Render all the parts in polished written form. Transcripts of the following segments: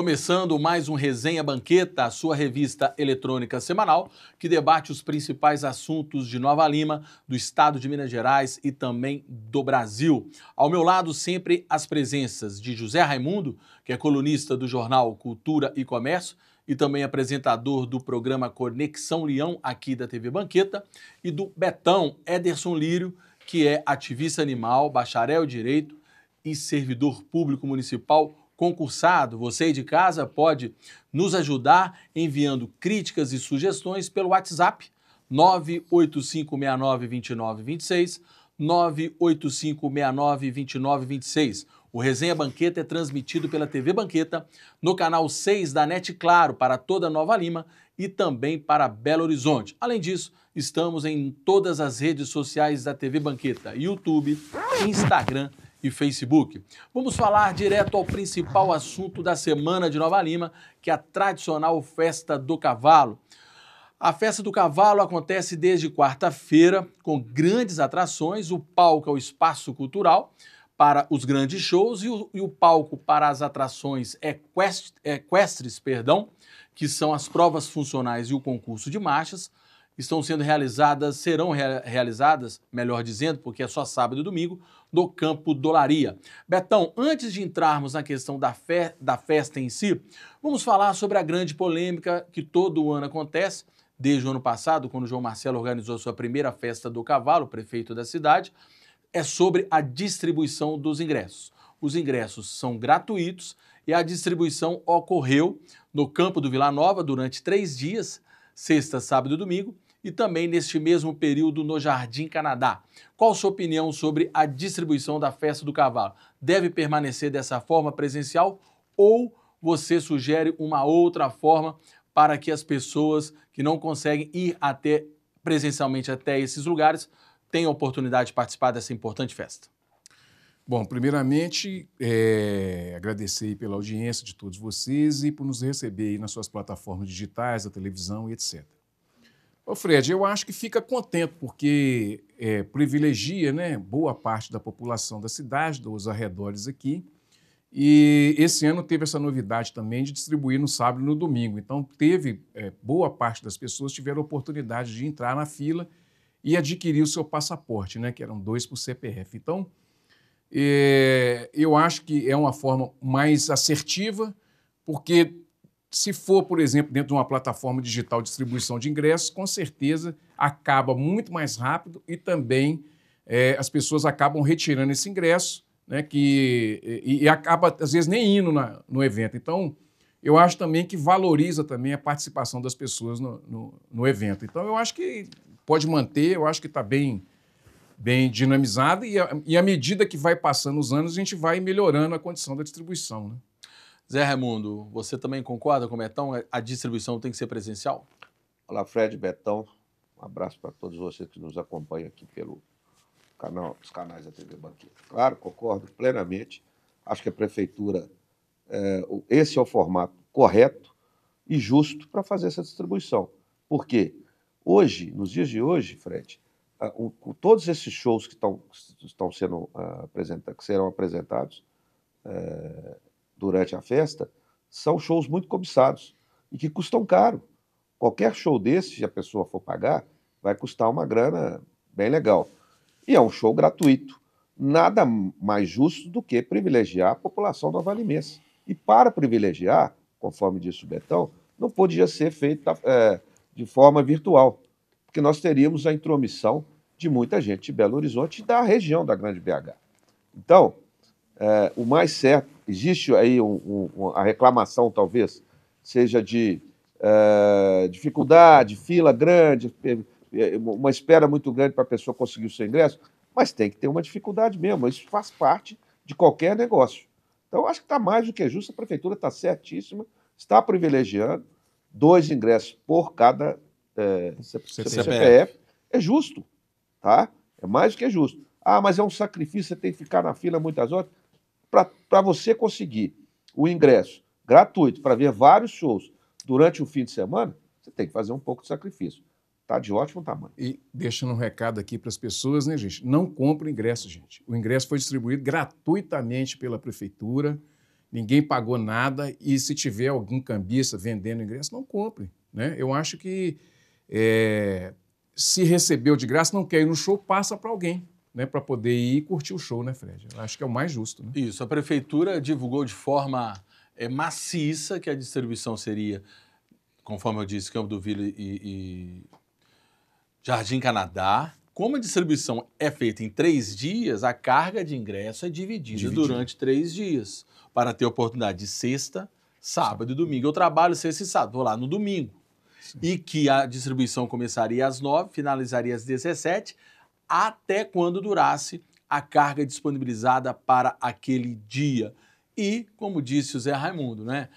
Começando mais um Resenha Banqueta, a sua revista eletrônica semanal, que debate os principais assuntos de Nova Lima, do estado de Minas Gerais e também do Brasil. Ao meu lado, sempre as presenças de José Raimundo, que é colunista do jornal Cultura e Comércio, e também apresentador do programa Conexão Leão, aqui da TV Banqueta, e do Betão Ederson Lírio, que é ativista animal, bacharel em Direito e servidor público municipal concursado. Você aí de casa pode nos ajudar enviando críticas e sugestões pelo WhatsApp 985692926, 985692926. O Resenha Banqueta é transmitido pela TV Banqueta no canal 6 da NET Claro para toda Nova Lima e também para Belo Horizonte. Além disso, estamos em todas as redes sociais da TV Banqueta, YouTube, Instagram e Facebook. Vamos falar direto ao principal assunto da semana de Nova Lima, que é a tradicional Festa do Cavalo. A Festa do Cavalo acontece desde quarta-feira, com grandes atrações. O palco é o espaço cultural para os grandes shows e o palco para as atrações equestres, que são as provas funcionais e o concurso de marchas. Serão realizadas, melhor dizendo, porque é só sábado e domingo, no Campo do Olaria. Betão, antes de entrarmos na questão da festa em si, vamos falar sobre a grande polêmica que todo ano acontece, desde o ano passado, quando o João Marcelo organizou sua primeira Festa do Cavalo, prefeito da cidade, é sobre a distribuição dos ingressos. Os ingressos são gratuitos e a distribuição ocorreu no Campo do Vila Nova durante 3 dias, sexta, sábado e domingo, e também neste mesmo período no Jardim Canadá. Qual a sua opinião sobre a distribuição da Festa do Cavalo? Deve permanecer dessa forma presencial ou você sugere uma outra forma para que as pessoas que não conseguem ir presencialmente até esses lugares tenham a oportunidade de participar dessa importante festa? Bom, primeiramente, agradecer pela audiência de todos vocês e por nos receber aí nas suas plataformas digitais, da televisão e etc. Ô Fred, eu acho que fica contente porque privilegia, né, boa parte da população da cidade, dos arredores aqui, e esse ano teve essa novidade também de distribuir no sábado e no domingo. Então, boa parte das pessoas tiveram a oportunidade de entrar na fila e adquirir o seu passaporte, né, que eram 2 por CPF. Então, eu acho que é uma forma mais assertiva, porque se for, por exemplo, dentro de uma plataforma digital de distribuição de ingressos, com certeza acaba muito mais rápido e também as pessoas acabam retirando esse ingresso, né, e acaba, às vezes, nem indo no evento. Então, eu acho também que valoriza também a participação das pessoas no evento. Então, eu acho que pode manter, eu acho que está bem dinamizado e à medida que vai passando os anos, a gente vai melhorando a condição da distribuição, né? Zé Raimundo, você também concorda com o Betão? A distribuição tem que ser presencial? Olá, Fred, Betão. Um abraço para todos vocês que nos acompanham aqui os canais da TV Banqueta. Claro, concordo plenamente. Acho que a Prefeitura, esse é o formato correto e justo para fazer essa distribuição. Por quê? Hoje, nos dias de hoje, Fred, todos esses shows que serão apresentados durante a festa são shows muito cobiçados e que custam caro. Qualquer show desse, se a pessoa for pagar, vai custar uma grana bem legal. E é um show gratuito. Nada mais justo do que privilegiar a população novalimense. E para privilegiar, conforme disse o Betão, não podia ser feito de forma virtual, porque nós teríamos a intromissão de muita gente de Belo Horizonte e da região da Grande BH. Então, o mais certo, existe aí a reclamação, talvez, seja de dificuldade, fila grande, uma espera muito grande para a pessoa conseguir o seu ingresso, mas tem que ter uma dificuldade mesmo, isso faz parte de qualquer negócio. Então, acho que está mais do que justo, a Prefeitura está certíssima, está privilegiando 2 ingressos por cada CPF, é justo, tá? É mais do que justo. Ah, mas é um sacrifício, você tem que ficar na fila muitas horas. Para você conseguir o ingresso gratuito para ver vários shows durante o fim de semana, você tem que fazer um pouco de sacrifício. Está de ótimo tamanho. E deixando um recado aqui para as pessoas, né, gente? Não compre o ingresso, gente. O ingresso foi distribuído gratuitamente pela Prefeitura ninguém pagou nada e se tiver algum cambista vendendo ingresso, não compre, né? Eu acho que se recebeu de graça, não quer ir no show, passa para alguém, né, para poder ir e curtir o show, né, Fred? Eu acho que é o mais justo, né? Isso, a prefeitura divulgou de forma maciça que a distribuição seria, conforme eu disse, Campo do Vila e Jardim Canadá. Como a distribuição é feita em 3 dias, a carga de ingresso é dividida durante 3 dias, para ter oportunidade de sexta, sábado e domingo. Eu trabalho sexta e sábado, vou lá no domingo. Sim. E que a distribuição começaria às 9, finalizaria às 17, até quando durasse a carga disponibilizada para aquele dia. E, como disse o Zé Raimundo, né,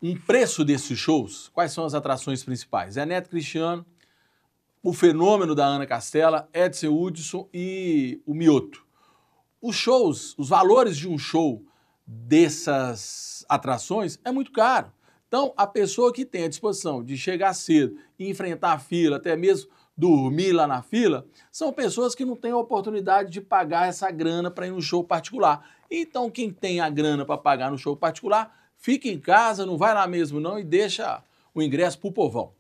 um preço desses shows, quais são as atrações principais? Zé Neto Cristiano, o Fenômeno da Ana Castela, Edson Hudson e o Mioto. Os shows, os valores de um show dessas atrações é muito caro. Então, a pessoa que tem a disposição de chegar cedo e enfrentar a fila, até mesmo dormir lá na fila, são pessoas que não têm a oportunidade de pagar essa grana para ir no show particular. Então, quem tem a grana para pagar no show particular, fica em casa, não vai lá mesmo não e deixa o ingresso para o povão.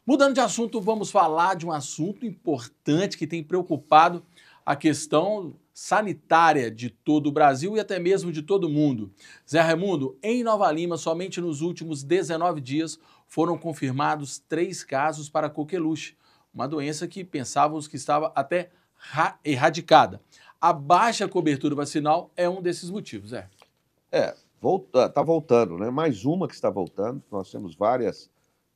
Mudando de assunto, vamos falar de um assunto importante que tem preocupado a questão sanitária de todo o Brasil e até mesmo de todo o mundo. Zé Raimundo, em Nova Lima, somente nos últimos 19 dias foram confirmados 3 casos para coqueluche, uma doença que pensávamos que estava até erradicada. A baixa cobertura vacinal é um desses motivos, Zé. Está voltando, né? Mais uma que está voltando. Nós temos várias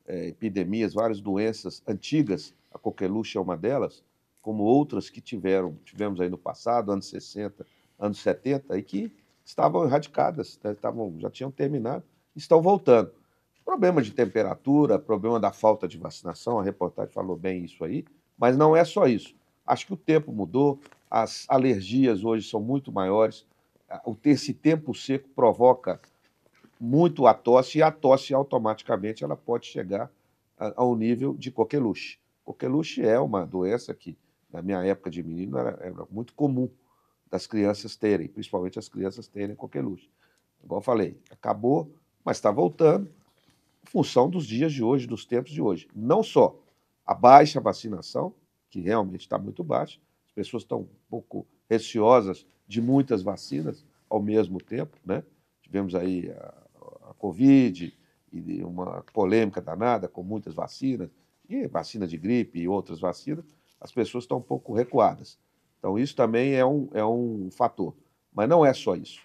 epidemias, várias doenças antigas, a coqueluche é uma delas, como outras que tivemos aí no passado, anos 60, anos 70, e que estavam erradicadas, né? Já tinham terminado, estão voltando. Problema de temperatura, problema da falta de vacinação, a reportagem falou bem isso aí, mas não é só isso. Acho que o tempo mudou, as alergias hoje são muito maiores, esse tempo seco provoca muito a tosse, e a tosse automaticamente ela pode chegar ao nível de coqueluche. Coqueluche é uma doença que, na minha época de menino, era muito comum das crianças terem, principalmente as crianças terem coqueluche. Igual eu falei, acabou, mas está voltando em função dos dias de hoje, dos tempos de hoje. Não só a baixa vacinação, que realmente está muito baixa, as pessoas estão um pouco receosas de muitas vacinas ao mesmo tempo, né? Tivemos aí a Covid e uma polêmica danada com muitas vacinas, e vacina de gripe e outras vacinas, as pessoas estão um pouco recuadas. Então, isso também é um fator. Mas não é só isso.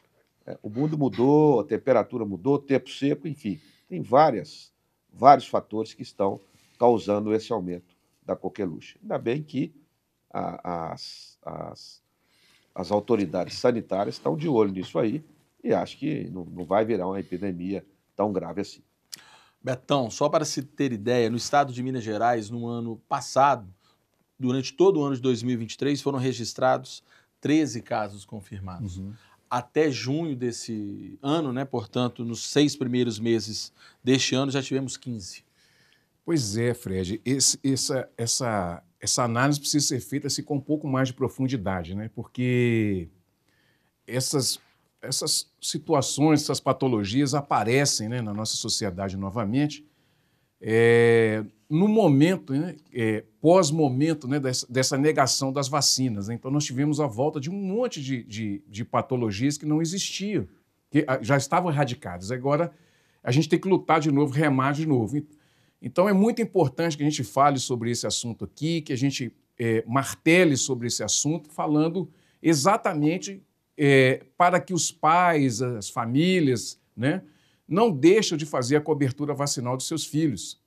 O mundo mudou, a temperatura mudou, tempo seco, enfim. Tem vários fatores que estão causando esse aumento da coqueluche. Ainda bem que as autoridades sanitárias estão de olho nisso aí e acho que não vai virar uma epidemia tão grave assim. Betão, só para se ter ideia, no estado de Minas Gerais, no ano passado, durante todo o ano de 2023, foram registrados 13 casos confirmados. Uhum. Até junho desse ano, né, portanto, nos 6 primeiros meses deste ano, já tivemos 15. Pois é, Fred, essa análise precisa ser feita assim, com um pouco mais de profundidade, né? Porque essas situações, essas patologias aparecem, né, na nossa sociedade novamente no momento, né, pós-momento, né, dessa negação das vacinas. Né? Então, nós tivemos a volta de um monte de patologias que não existiam, que já estavam erradicadas. Agora, a gente tem que lutar de novo, remar de novo. Então, é muito importante que a gente fale sobre esse assunto aqui, que a gente martele sobre esse assunto, falando exatamente para que os pais, as famílias, né, não deixem de fazer a cobertura vacinal dos seus filhos.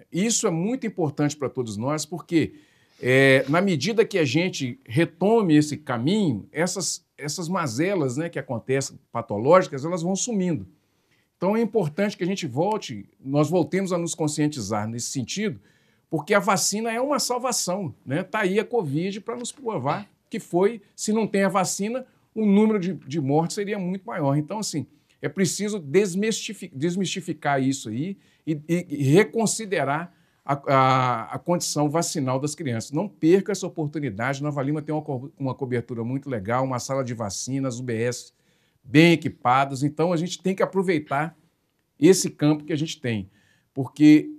Isso é muito importante para todos nós, porque na medida que a gente retome esse caminho, essas mazelas, né, que acontecem patológicas, elas vão sumindo. Então é importante que a gente nós voltemos a nos conscientizar nesse sentido, porque a vacina é uma salvação, né? Está aí a Covid para nos provar que se não tem a vacina, o número de mortes seria muito maior. Então, assim, é preciso desmistificar isso aí e reconsiderar a condição vacinal das crianças. Não perca essa oportunidade. Nova Lima tem uma cobertura muito legal, uma sala de vacinas, UBS bem equipadas. Então, a gente tem que aproveitar esse campo que a gente tem, porque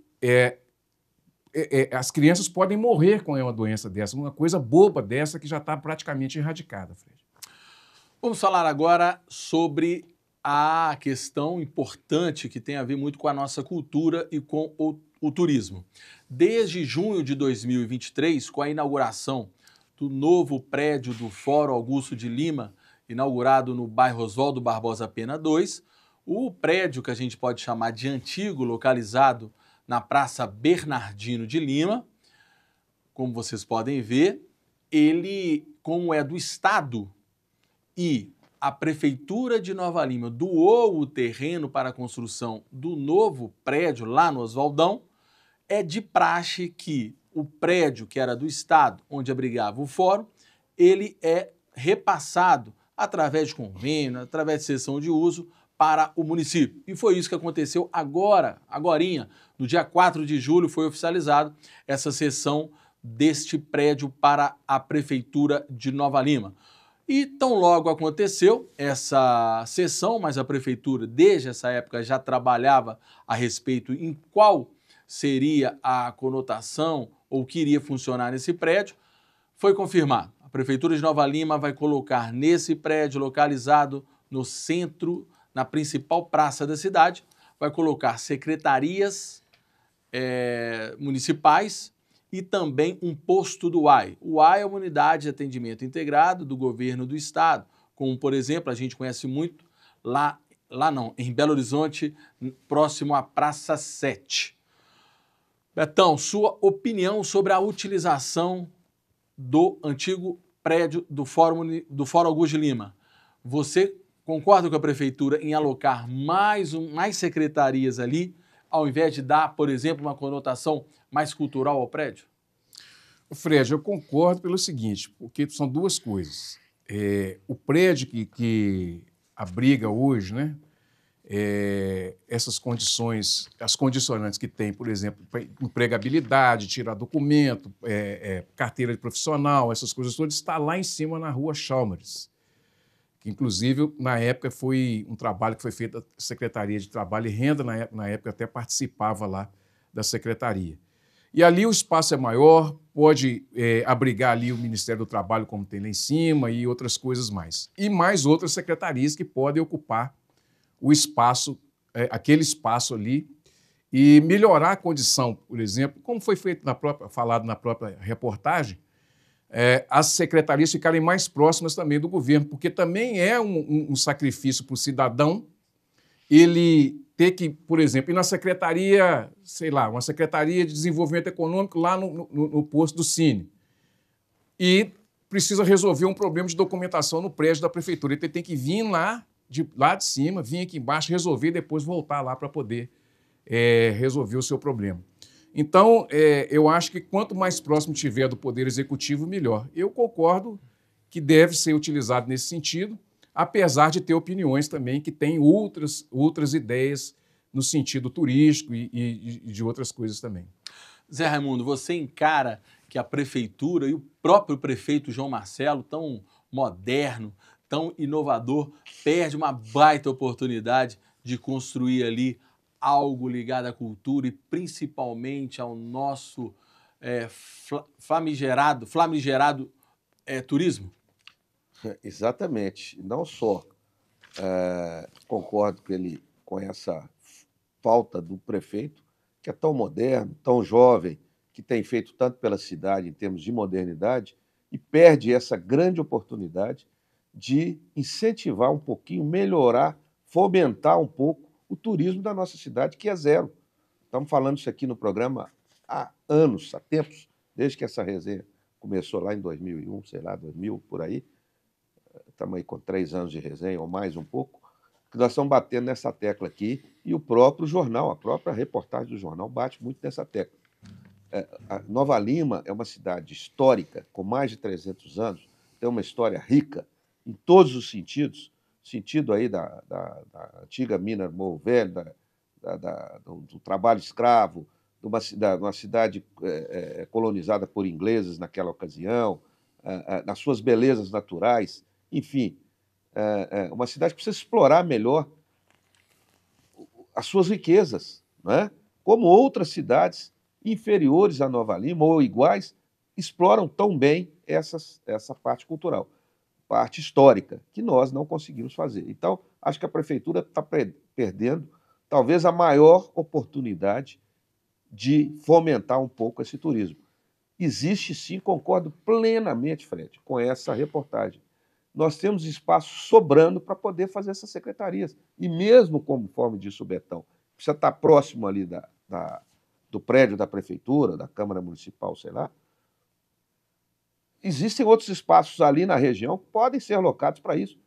as crianças podem morrer com uma doença dessa, uma coisa boba dessa que já está praticamente erradicada, Fred. Vamos falar agora sobre a questão importante que tem a ver muito com a nossa cultura e com o turismo. Desde junho de 2023, com a inauguração do novo prédio do Fórum Augusto de Lima, inaugurado no bairro Oswaldo Barbosa Pena 2, o prédio que a gente pode chamar de antigo, localizado na Praça Bernardino de Lima, como vocês podem ver, ele, como é do Estado e a Prefeitura de Nova Lima doou o terreno para a construção do novo prédio lá no Oswaldão, é de praxe que o prédio que era do Estado, onde abrigava o fórum, ele é repassado através de convênio, através de cessão de uso para o município. E foi isso que aconteceu agorinha, no dia 4 de julho foi oficializado essa cessão deste prédio para a Prefeitura de Nova Lima. E tão logo aconteceu essa cessão, mas a Prefeitura, desde essa época, já trabalhava a respeito em qual seria a conotação ou que iria funcionar nesse prédio, foi confirmado. A Prefeitura de Nova Lima vai colocar nesse prédio localizado no centro, na principal praça da cidade, vai colocar secretarias municipais e também um posto do UAI. O UAI é uma unidade de atendimento integrado do governo do estado, como, por exemplo, a gente conhece muito em Belo Horizonte, próximo à Praça 7. Betão, sua opinião sobre a utilização do antigo prédio do Fórum Augusto de Lima. Você concorda com a Prefeitura em alocar mais secretarias ali, ao invés de dar, por exemplo, uma conotação mais cultural ao prédio? Fred, eu concordo pelo seguinte, porque são duas coisas. O prédio que abriga hoje, né, essas condições, as condicionantes que tem, por exemplo, empregabilidade, tirar documento, carteira de profissional, essas coisas todas, está lá em cima na rua Chalmers. Que, inclusive, na época, foi um trabalho que foi feito da Secretaria de Trabalho e Renda, na época até participava lá da Secretaria. E ali o espaço é maior, pode abrigar ali o Ministério do Trabalho, como tem lá em cima, e outras coisas mais. E mais outras secretarias que podem ocupar o espaço, aquele espaço ali, e melhorar a condição, por exemplo, como foi feito falado na própria reportagem, as secretarias ficarem mais próximas também do governo, porque também é um sacrifício para o cidadão ele ter que, por exemplo, ir na secretaria, sei lá, uma secretaria de desenvolvimento econômico lá no posto do Cine, e precisa resolver um problema de documentação no prédio da prefeitura. Ele tem que vir lá de cima, vir aqui embaixo, resolver e depois voltar lá para poder resolver o seu problema. Então, eu acho que quanto mais próximo tiver do Poder Executivo, melhor. Eu concordo que deve ser utilizado nesse sentido, apesar de ter opiniões também que têm outras ideias no sentido turístico e de outras coisas também. Zé Raimundo, você encara que a Prefeitura e o próprio prefeito João Marcelo, tão moderno, tão inovador, perde uma baita oportunidade de construir ali algo ligado à cultura e principalmente ao nosso famigerado turismo? Exatamente. Não só concordo com essa falta do prefeito, que é tão moderno, tão jovem, que tem feito tanto pela cidade em termos de modernidade, e perde essa grande oportunidade de incentivar um pouquinho, melhorar, fomentar um pouco o turismo da nossa cidade, que é zero. Estamos falando isso aqui no programa há anos, há tempos, desde que essa resenha começou lá em 2001, sei lá, 2000, por aí. Estamos aí com 3 anos de resenha, ou mais um pouco, que nós estamos batendo nessa tecla aqui, e o próprio jornal, a própria reportagem do jornal bate muito nessa tecla. A Nova Lima é uma cidade histórica, com mais de 300 anos, tem uma história rica em todos os sentidos, sentido aí da antiga mina Morro Velho, do trabalho escravo, de uma cidade colonizada por ingleses naquela ocasião, nas suas belezas naturais, enfim. uma cidade que precisa explorar melhor as suas riquezas, né? Como outras cidades inferiores à Nova Lima ou iguais exploram tão bem essa parte cultural, parte histórica, que nós não conseguimos fazer. Então, acho que a prefeitura está perdendo talvez a maior oportunidade de fomentar um pouco esse turismo. Existe sim, concordo plenamente, Fred, com essa reportagem. Nós temos espaço sobrando para poder fazer essas secretarias. E mesmo conforme disse o Betão, precisa estar próximo ali do prédio da prefeitura, da Câmara Municipal, sei lá, existem outros espaços ali na região que podem ser alocados para isso.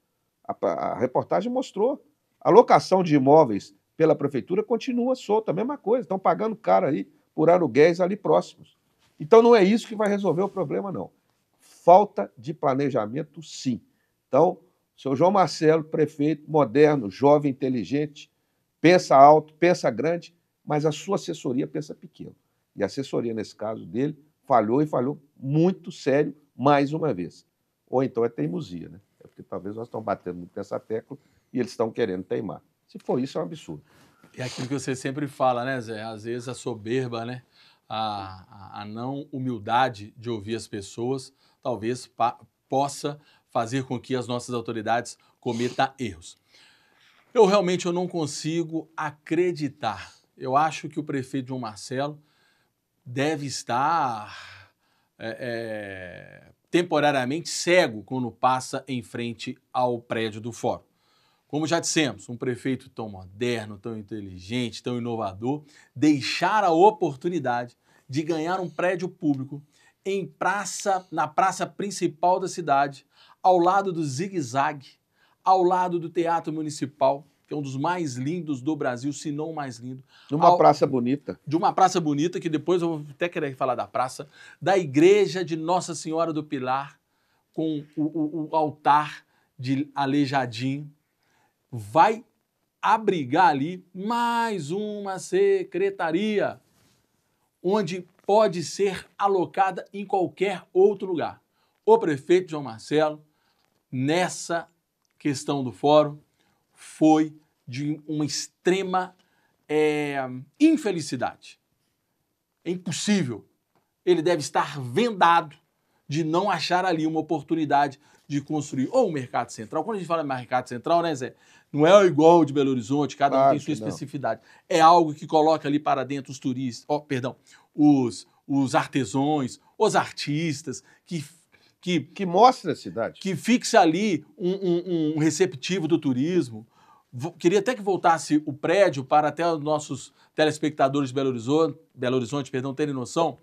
A reportagem mostrou. A locação de imóveis pela prefeitura continua solta, a mesma coisa. Estão pagando caro aí por aluguéis ali próximos. Então não é isso que vai resolver o problema, não. Falta de planejamento, sim. Então, o senhor João Marcelo, prefeito moderno, jovem, inteligente, pensa alto, pensa grande, mas a sua assessoria pensa pequeno. E a assessoria, nesse caso dele, falhou e falhou muito sério mais uma vez. Ou então é teimosia, né? É porque talvez nós estamos batendo muito nessa tecla e eles estão querendo teimar. Se for isso, é um absurdo. É aquilo que você sempre fala, né, Zé? Às vezes a soberba, né? A não humildade de ouvir as pessoas, talvez possa fazer com que as nossas autoridades cometam erros. Eu não consigo acreditar. Eu acho que o prefeito João Marcelo deve estar temporariamente cego quando passa em frente ao prédio do fórum. Como já dissemos, um prefeito tão moderno, tão inteligente, tão inovador, deixar a oportunidade de ganhar um prédio público na praça principal da cidade, ao lado do Zigue Zague, ao lado do Teatro Municipal, que é um dos mais lindos do Brasil, se não o mais lindo. De uma praça bonita. De uma praça bonita, que depois eu vou até querer falar da praça, da Igreja de Nossa Senhora do Pilar, com o altar de Aleijadinho, vai abrigar ali mais uma secretaria, onde pode ser alocada em qualquer outro lugar. O prefeito João Marcelo, nessa questão do fórum, foi de uma extrema infelicidade. É impossível. Ele deve estar vendado de não achar ali uma oportunidade de construir ou um mercado central. Quando a gente fala de mercado central, né, Zé? Não é igual de Belo Horizonte, cada um tem sua especificidade. É algo que coloca ali para dentro os turistas, os artesãos, os artistas, que mostra a cidade. Que fixa ali um receptivo do turismo. Queria até que voltasse o prédio para até os nossos telespectadores de Belo Horizonte, terem noção.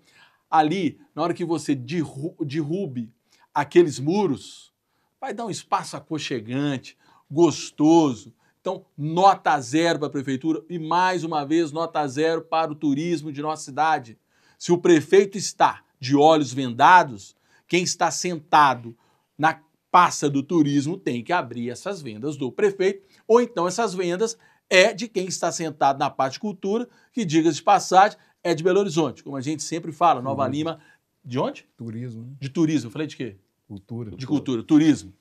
Ali, na hora que você derrube aqueles muros, vai dar um espaço aconchegante, gostoso. Então, nota 0 para a prefeitura e, mais uma vez, nota 0 para o turismo de nossa cidade. Se o prefeito está de olhos vendados, quem está sentado na pasta do turismo tem que abrir essas vendas do prefeito, ou então essas vendas é de quem está sentado na parte de cultura, que, diga-se de passagem, é de Belo Horizonte. Como a gente sempre fala, Nova Lima... De onde? Turismo. Né? De turismo. Eu falei de quê? Cultura. De cultura. Turismo.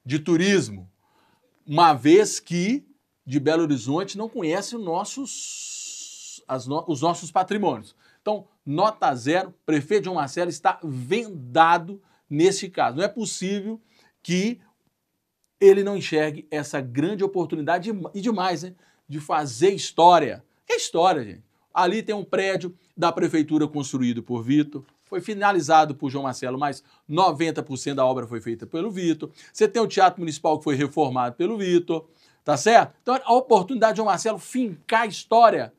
De turismo. Uma vez que de Belo Horizonte não conhece os nossos patrimônios. Então, nota 0, prefeito João Marcelo está vendado nesse caso. Não é possível que ele não enxergue essa grande oportunidade e demais, né, de fazer história. Que história, gente? Ali tem um prédio da prefeitura construído por Vitor, foi finalizado por João Marcelo, mas 90% da obra foi feita pelo Vitor. Você tem o Teatro Municipal que foi reformado pelo Vitor, tá certo? Então, a oportunidade de João Marcelo fincar a história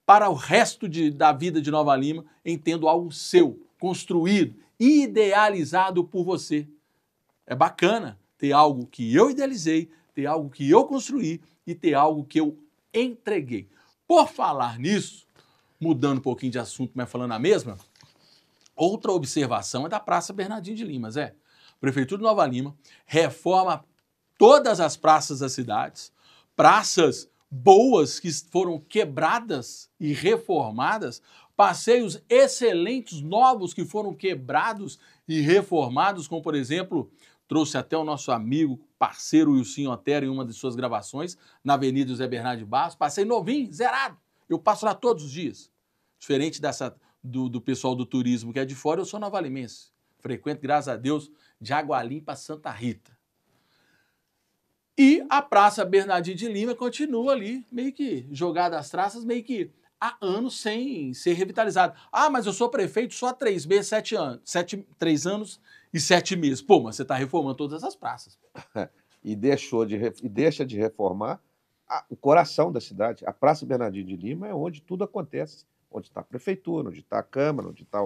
para o resto da vida de Nova Lima, em tendo algo seu, construído, idealizado por você. É bacana ter algo que eu idealizei, ter algo que eu construí e ter algo que eu entreguei. Por falar nisso, mudando um pouquinho de assunto, mas falando a mesma, outra observação é da Praça Bernardino de Lima, Zé. Prefeitura de Nova Lima reforma todas as praças das cidades, praças boas que foram quebradas e reformadas, passeios excelentes, novos que foram quebrados e reformados, como, por exemplo, trouxe até o nosso amigo, parceiro Wilson Otero em uma de suas gravações, na Avenida José Bernardo de Barros. Passei novinho, zerado. Eu passo lá todos os dias. Diferente do pessoal do turismo que é de fora, eu sou novalimense. Frequento, graças a Deus, de Água Limpa, Santa Rita. E a Praça Bernardino de Lima continua ali, meio que jogada às traças, meio que há anos sem ser revitalizado. Ah, mas eu sou prefeito só há 3 meses, 7 anos. 3 anos e 7 meses. Pô, mas você está reformando todas as praças. E deixa de reformar o coração da cidade. A Praça Bernardino de Lima é onde tudo acontece. Onde está a prefeitura, onde está a Câmara, onde está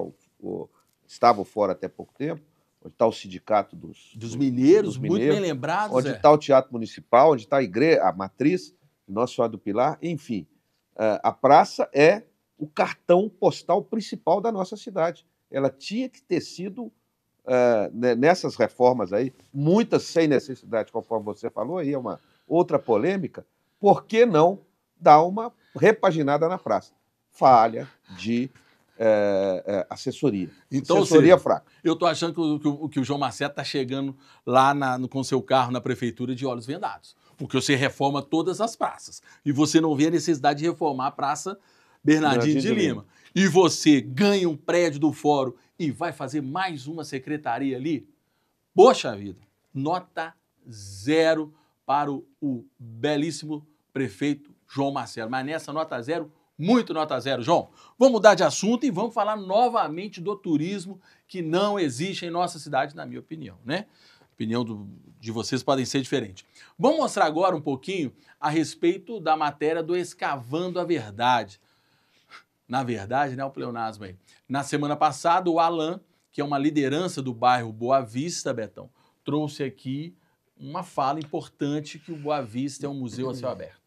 estava o fórum até pouco tempo, onde está o sindicato dos mineiros, muito bem lembrados. Onde está o Teatro Municipal, onde está a igreja, a matriz, Nossa Senhora do Pilar, enfim. A praça é o cartão postal principal da nossa cidade. Ela tinha que ter sido, nessas reformas aí, muitas sem necessidade, conforme você falou, aí é uma outra polêmica, por que não dar uma repaginada na praça? Falha de assessoria. Então, assessoria fraca. Eu estou achando que o João Marcelo está chegando lá com seu carro na prefeitura de olhos vendados. Porque você reforma todas as praças. E você não vê a necessidade de reformar a Praça Bernardino de Lima. E você ganha um prédio do fórum e vai fazer mais uma secretaria ali? Poxa vida, nota 0 para o belíssimo prefeito João Marcelo. Mas nessa nota 0, muito nota 0, João. Vamos mudar de assunto e vamos falar novamente do turismo que não existe em nossa cidade, na minha opinião, né? A opinião de vocês podem ser diferente. Vamos mostrar agora um pouquinho a respeito da matéria do Escavando a Verdade. Na verdade, né, o pleonasmo aí. Na semana passada, o Alan, que é uma liderança do bairro Boa Vista, Betão, trouxe aqui uma fala importante que o Boa Vista é um museu a céu aberto.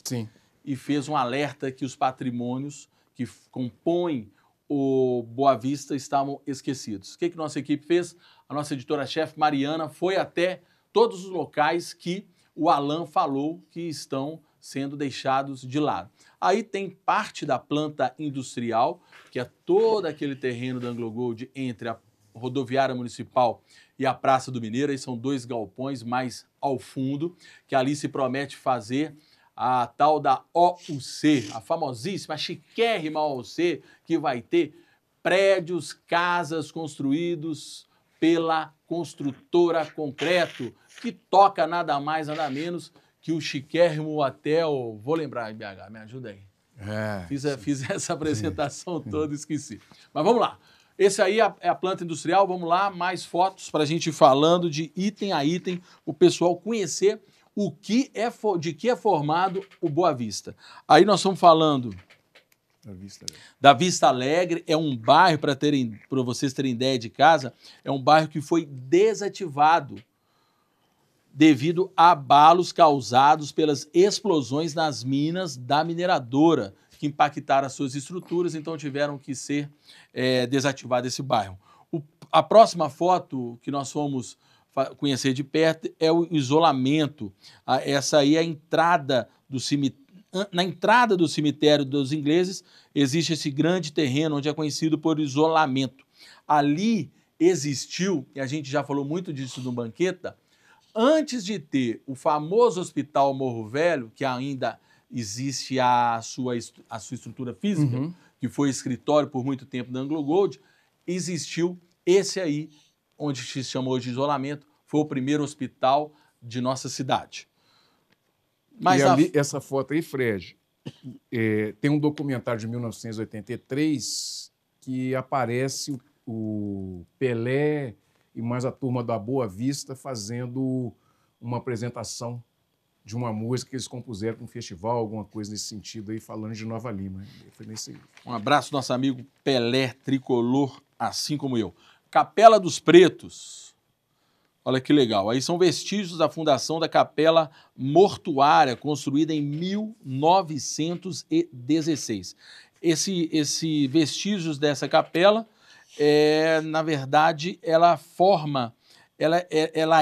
Sim. E fez um alerta que os patrimônios que compõem o Boa Vista estavam esquecidos. O que nossa equipe fez? A nossa editora-chefe, Mariana, foi até todos os locais que o Alan falou que estão sendo deixados de lado. Aí tem parte da planta industrial, que é todo aquele terreno da Anglo Gold entre a rodoviária municipal e a Praça do Mineiro. Aí são 2 galpões mais ao fundo, que ali se promete fazer a tal da OUC, a famosíssima, a chiquérrima OUC, que vai ter prédios, casas construídos pela construtora Concreto, que toca nada mais, nada menos que o chiquérrimo hotel, vou lembrar, BH, me ajuda aí. Fiz essa apresentação toda, esqueci. Mas vamos lá. Esse aí é a planta industrial, vamos lá, mais fotos para a gente ir falando de item a item, o pessoal conhecer de que é formado o Boa Vista. Aí nós estamos falando da Vista Alegre, é um bairro, para vocês terem ideia de casa, é um bairro que foi desativado devido a abalos causados pelas explosões nas minas da mineradora, que impactaram as suas estruturas, então tiveram que ser desativado esse bairro. A próxima foto que nós fomos conhecer de perto é o isolamento. Essa aí é a entrada do cemitério. Na entrada do cemitério dos ingleses existe esse grande terreno onde é conhecido por isolamento. Ali existiu, e a gente já falou muito disso no Banqueta, antes de ter o famoso Hospital Morro Velho, que ainda existe a sua estrutura física, que foi escritório por muito tempo da Anglo Gold, existiu esse aí, onde se chamou de isolamento, foi o primeiro hospital de nossa cidade. Mas ali, essa foto aí, Fred, tem um documentário de 1983 que aparece o Pelé e mais a turma da Boa Vista fazendo uma apresentação de uma música que eles compuseram para um festival, alguma coisa nesse sentido aí, falando de Nova Lima. Foi nesse aí. Um abraço ao nosso amigo Pelé, tricolor, assim como eu. Capela dos Pretos. Olha que legal. Aí são vestígios da fundação da Capela Mortuária, construída em 1916. Esse vestígios dessa capela, na verdade, ela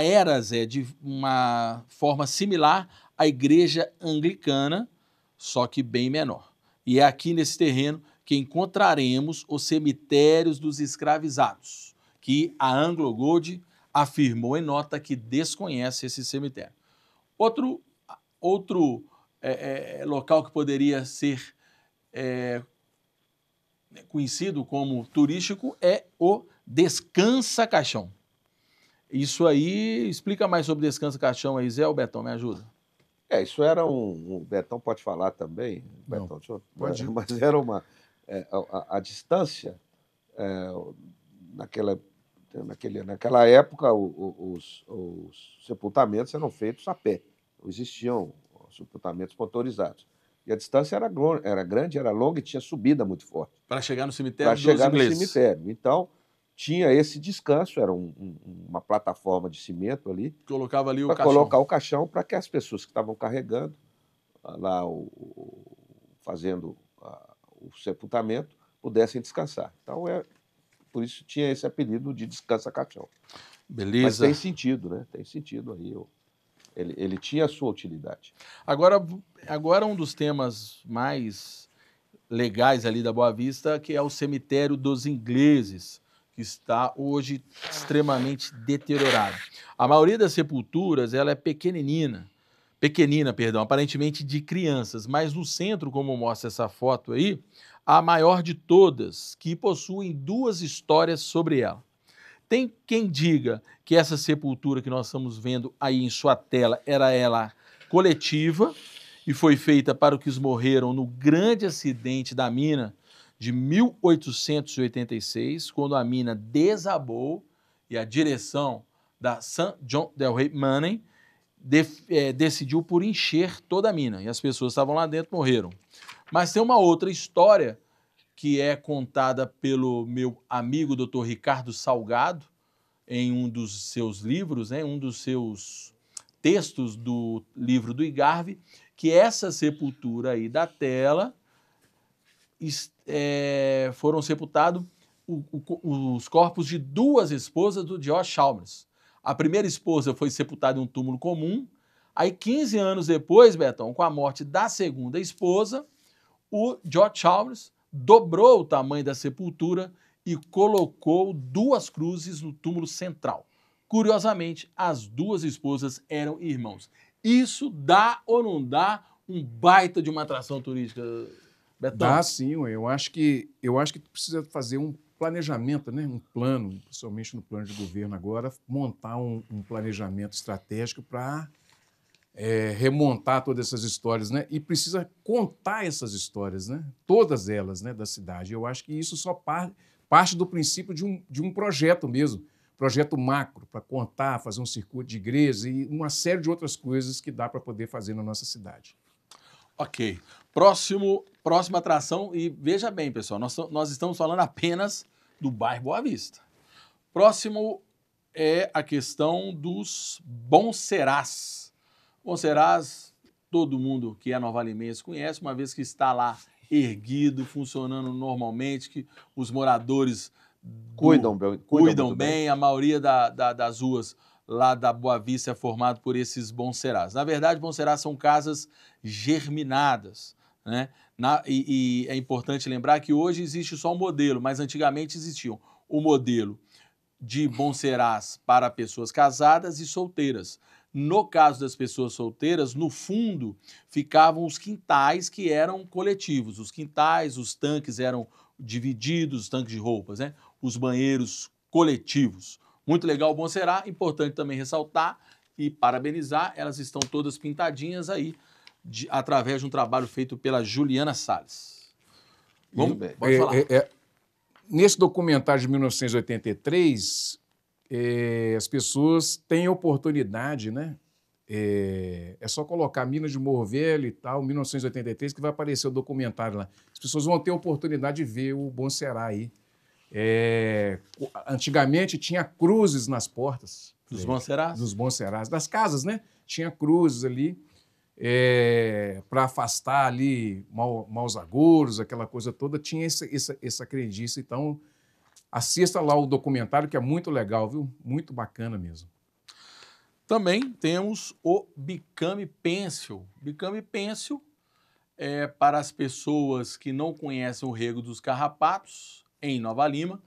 era, Zé, de uma forma similar à igreja anglicana, só que bem menor. E é aqui nesse terreno que encontraremos os cemitérios dos escravizados, que a Anglo Gold afirmou em nota que desconhece esse cemitério. Outro local que poderia ser conhecido como turístico é o Descansa Caixão. Isso aí, explica mais sobre Descansa Caixão aí, Zé, ou Betão, me ajuda. Isso era o Betão pode falar também, Não, Betão, pode ir. mas era a distância, naquela época, os sepultamentos eram feitos a pé, não existiam sepultamentos motorizados. E a distância era grande, era longa e tinha subida muito forte. Para chegar no Para cemitério dos chegar no ingleses. cemitério. Então, tinha esse descanso, era uma plataforma de cimento ali, Colocava ali o para caixão. colocar o caixão para que as pessoas que estavam carregando lá, fazendo o sepultamento, pudessem descansar. Então, por isso tinha esse apelido de Descansa Caixão. Beleza. Mas tem sentido, né? Tem sentido aí. Ele tinha a sua utilidade. Agora um dos temas mais legais ali da Boa Vista, que é o cemitério dos ingleses, que está hoje extremamente deteriorado. A maioria das sepulturas ela é pequenina, aparentemente de crianças, mas no centro, como mostra essa foto aí, a maior de todas, que possuem 2 histórias sobre ela. Tem quem diga que essa sepultura que nós estamos vendo aí em sua tela era ela coletiva e foi feita para os que morreram no grande acidente da mina de 1886, quando a mina desabou e a direção da St. John Del Rey Manning decidiu por encher toda a mina e as pessoas que estavam lá dentro morreram. Mas tem uma outra história que é contada pelo meu amigo Dr. Ricardo Salgado em um dos seus livros, né, um dos seus textos do livro do Igarve, que essa sepultura aí da tela foram sepultados os corpos de 2 esposas do George Chalmers. A primeira esposa foi sepultada em um túmulo comum, aí 15 anos depois, Betão, com a morte da segunda esposa, o George Chalmers dobrou o tamanho da sepultura e colocou 2 cruzes no túmulo central. Curiosamente, as 2 esposas eram irmãos. Isso dá ou não dá um baita de uma atração turística, Betão? Dá sim, ué. Eu acho que precisa fazer um planejamento, né? Um plano, principalmente no plano de governo agora, montar um planejamento estratégico para remontar todas essas histórias, né? E precisa contar essas histórias, né? Todas elas, né, da cidade. Eu acho que isso só parte do princípio de um projeto mesmo, projeto macro, para contar, fazer um circuito de igrejas e uma série de outras coisas que dá para poder fazer na nossa cidade. Ok. Próxima atração, e veja bem, pessoal, nós estamos falando apenas do bairro Boa Vista. Próximo é a questão dos Bonserás. Bonserás, todo mundo que é novalimense conhece, uma vez que está lá erguido, funcionando normalmente, que os moradores Cuidam bem. A maioria das ruas lá da Boa Vista é formado por esses Bonserás. Na verdade, Bonserás são casas germinadas, né? E é importante lembrar que hoje existe só um modelo, mas antigamente existiam o modelo de Bonserás para pessoas casadas e solteiras. No caso das pessoas solteiras, no fundo ficavam os quintais que eram coletivos. Os quintais, os tanques eram divididos, os tanques de roupas, né? Os banheiros coletivos. Muito legal o Bonserá, importante também ressaltar e parabenizar, elas estão todas pintadinhas aí, através de um trabalho feito pela Juliana Salles. Vamos, pode falar. Nesse documentário de 1983, as pessoas têm oportunidade, né? É só colocar Minas de Morro Velho e tal, 1983, que vai aparecer o documentário lá. As pessoas vão ter a oportunidade de ver o Bonserá aí. Antigamente tinha cruzes nas portas. Dos Bonserás? Dos Bonserás, das casas, né? Tinha cruzes ali para afastar ali maus agouros, aquela coisa toda. Tinha essa crendice. Então, assista lá o documentário, que é muito legal, viu? Muito bacana mesmo. Também temos o Bicame Pêncil. Bicame Pêncil é para as pessoas que não conhecem o Rego dos Carrapatos, em Nova Lima.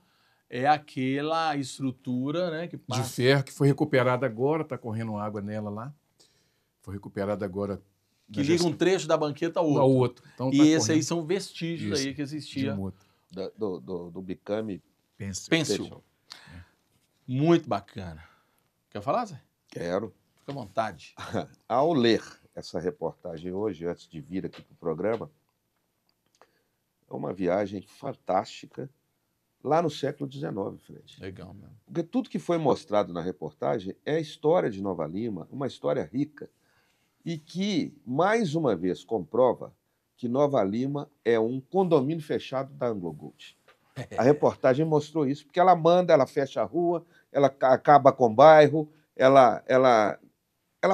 é aquela estrutura, né, que De passa. ferro que foi recuperada agora, está correndo água nela lá. Foi recuperada agora. Que liga um trecho da banqueta ao outro. Ao outro. Então, E tá esses aí correndo são vestígios isso, aí que de existia. Muto. Do Bicame. Pêncil. Muito bacana. Quer falar, Zé? Quero. Fica à vontade. Ao ler essa reportagem hoje, antes de vir aqui para o programa, é uma viagem fantástica lá no século XIX, Fred. Legal mesmo. Porque tudo que foi mostrado na reportagem é a história de Nova Lima, uma história rica, e que, mais uma vez, comprova que Nova Lima é um condomínio fechado da Anglo Gold. A reportagem mostrou isso, porque ela manda, ela fecha a rua, ela acaba com o bairro, ela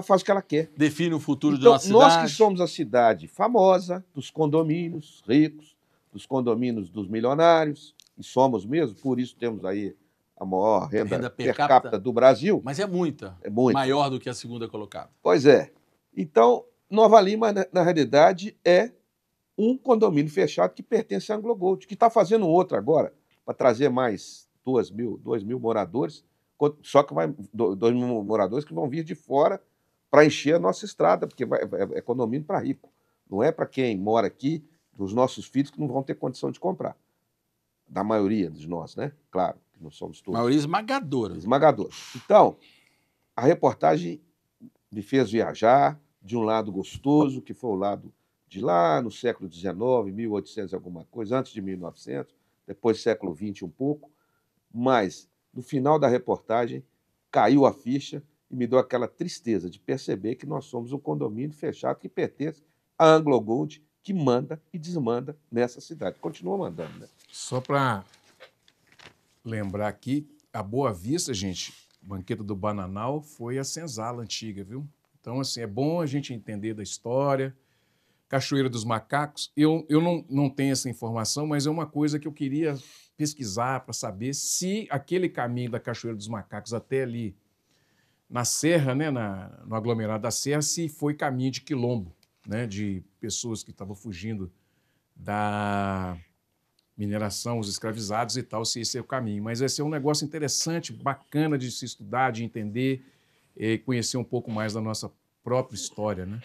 faz o que ela quer. Define o futuro de Então, nossa nós cidade. que somos a cidade famosa, dos condomínios ricos, dos condomínios dos milionários, e somos mesmo, por isso temos aí a maior renda per capita do Brasil. Mas é muita. É muito. Maior do que a segunda colocada. Pois é. Então, Nova Lima, na realidade, é um condomínio fechado que pertence à Anglo Gold, que está fazendo outro agora, para trazer mais 2 mil moradores, só que 2 mil moradores que vão vir de fora para encher a nossa estrada, porque é condomínio para rico. Não é para quem mora aqui, dos nossos filhos, que não vão ter condição de comprar. Da maioria de nós, né? Claro, que não somos todos. Maioria esmagadora. Esmagadora. Então, a reportagem me fez viajar de um lado gostoso, que foi o lado de lá no século XIX, 1800 e alguma coisa, antes de 1900, depois século XX um pouco, mas no final da reportagem caiu a ficha e me deu aquela tristeza de perceber que nós somos um condomínio fechado que pertence à Anglo Gold, que manda e desmanda nessa cidade. Continua mandando, né? Só para lembrar aqui, a Boa Vista, gente, banqueta do Bananal, foi a senzala antiga, viu? Então, assim, é bom a gente entender da história. Cachoeira dos Macacos, eu não tenho essa informação, mas é uma coisa que eu queria pesquisar para saber se aquele caminho da Cachoeira dos Macacos até ali na Serra, né, no aglomerado da Serra, se foi caminho de quilombo, né, de pessoas que estavam fugindo da mineração, os escravizados e tal, se esse é o caminho. Mas esse é um negócio interessante, bacana de se estudar, de entender e conhecer um pouco mais da nossa própria história, né?